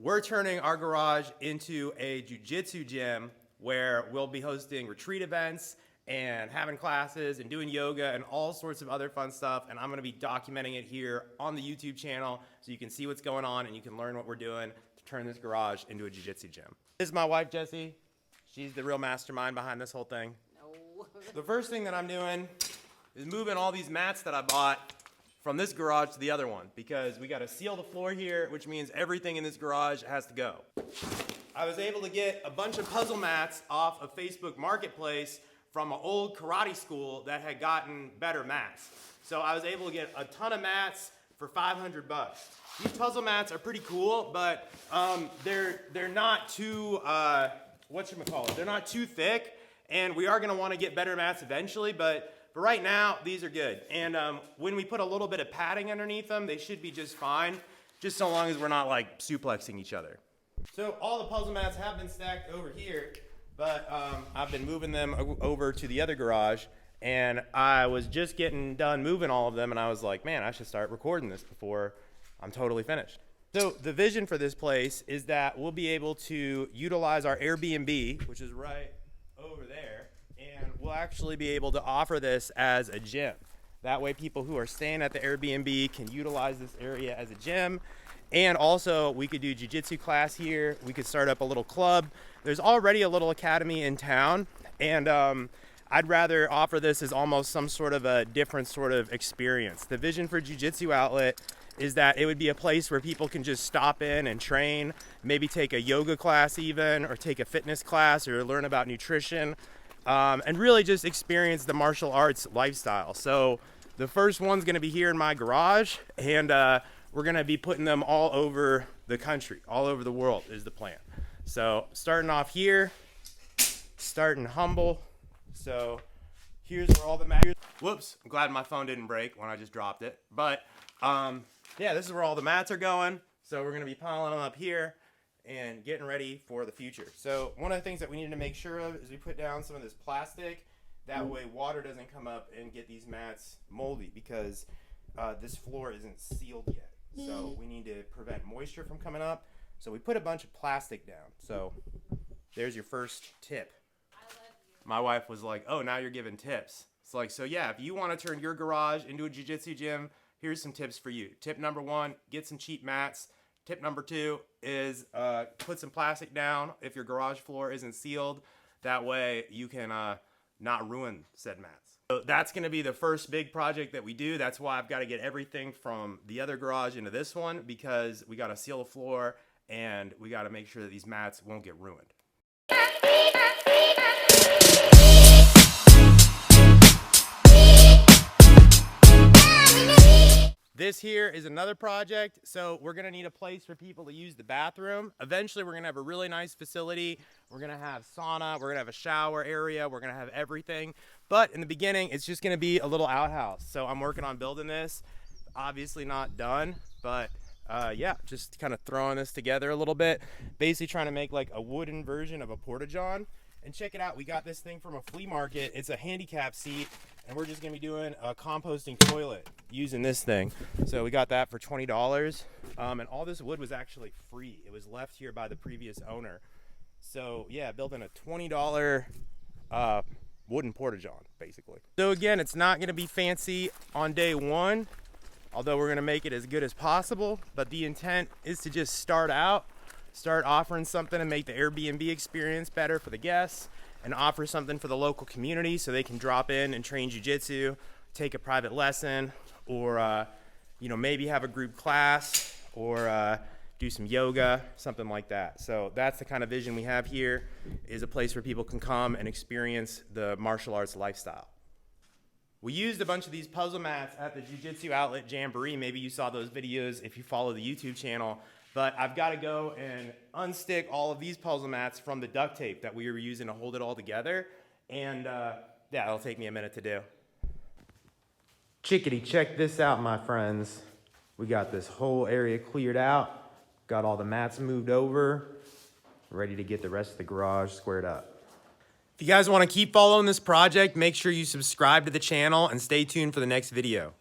We're turning our garage into a jiu-jitsu gym where we'll be hosting retreat events and having classes and doing yoga and all sorts of other fun stuff. And I'm gonna be documenting it here on the YouTube channel so you can see what's going on and you can learn what we're doing to turn this garage into a jiu-jitsu gym. This is my wife, Jessie. She's the real mastermind behind this whole thing. No. The first thing that I'm doing is moving all these mats that I bought from this garage to the other one because we gotta seal the floor here, which means everything in this garage has to go. I was able to get a bunch of puzzle mats off of Facebook Marketplace from an old karate school that had gotten better mats. So I was able to get a ton of mats for 500 bucks. These puzzle mats are pretty cool, but they're not too, they're not too thick, and we are gonna wanna get better mats eventually, but for right now, these are good. And when we put a little bit of padding underneath them, they should be just fine, just so long as we're not like suplexing each other. So all the puzzle mats have been stacked over here, but I've been moving them over to the other garage, and I was just getting done moving all of them, and I was like, man, I should start recording this before I'm totally finished. So the vision for this place is that we'll be able to utilize our Airbnb, which is right over there, and we'll actually be able to offer this as a gym. That way people who are staying at the Airbnb can utilize this area as a gym. And also we could do jiu-jitsu class here. We could start up a little club. There's already a little academy in town, and I'd rather offer this as almost some sort of a different sort of experience. The vision for Jiu-Jitsu Outlet is that it would be a place where people can just stop in and train, maybe take a yoga class even, or take a fitness class, or learn about nutrition. And really just experience the martial arts lifestyle. So the first one's gonna be here in my garage, and we're gonna be putting them all over the country, all over the world is the plan. So starting off here, starting humble. So here's where all the mats, whoops, I'm glad my phone didn't break when I just dropped it. But yeah, this is where all the mats are going. So we're gonna be piling them up here and getting ready for the future. So one of the things that we need to make sure of is we put down some of this plastic. That way water doesn't come up and get these mats moldy, because this floor isn't sealed yet. So we need to prevent moisture from coming up. So we put a bunch of plastic down. So there's your first tip. I love you. My wife was like, oh, now you're giving tips. It's like, so yeah, if you want to turn your garage into a jiu-jitsu gym, here's some tips for you. Tip number 1, get some cheap mats. Tip number 2 is put some plastic down if your garage floor isn't sealed. That way you can not ruin said mats. So that's gonna be the first big project that we do. That's why I've gotta get everything from the other garage into this one, because we gotta seal the floor and we gotta make sure that these mats won't get ruined. This here is another project. So we're gonna need a place for people to use the bathroom. Eventually we're gonna have a really nice facility. We're gonna have sauna, we're gonna have a shower area, we're gonna have everything. But in the beginning, it's just gonna be a little outhouse. So I'm working on building this. Obviously not done, but yeah, just kind of throwing this together a little bit. Basically trying to make like a wooden version of a porta-john. And check it out, we got this thing from a flea market. It's a handicap seat, and we're just gonna be doing a composting toilet using this thing. So we got that for $20. And all this wood was actually free. It was left here by the previous owner. So yeah, building a $20 wooden porta-john, basically. So again, it's not gonna be fancy on day one, although we're gonna make it as good as possible. But the intent is to just start offering something and make the Airbnb experience better for the guests, and offer something for the local community so they can drop in and train jiu-jitsu, take a private lesson, or you know, maybe have a group class, or do some yoga, something like that. So that's the kind of vision we have here, is a place where people can come and experience the martial arts lifestyle. We used a bunch of these puzzle mats at the Jiu-Jitsu Outlet Jamboree. Maybe you saw those videos if you follow the YouTube channel. But I've got to go and unstick all of these puzzle mats from the duct tape that we were using to hold it all together. And yeah, it'll take me a minute to do. Chickadee, check this out, my friends. We got this whole area cleared out. Got all the mats moved over. Ready to get the rest of the garage squared up. If you guys want to keep following this project, make sure you subscribe to the channel and stay tuned for the next video.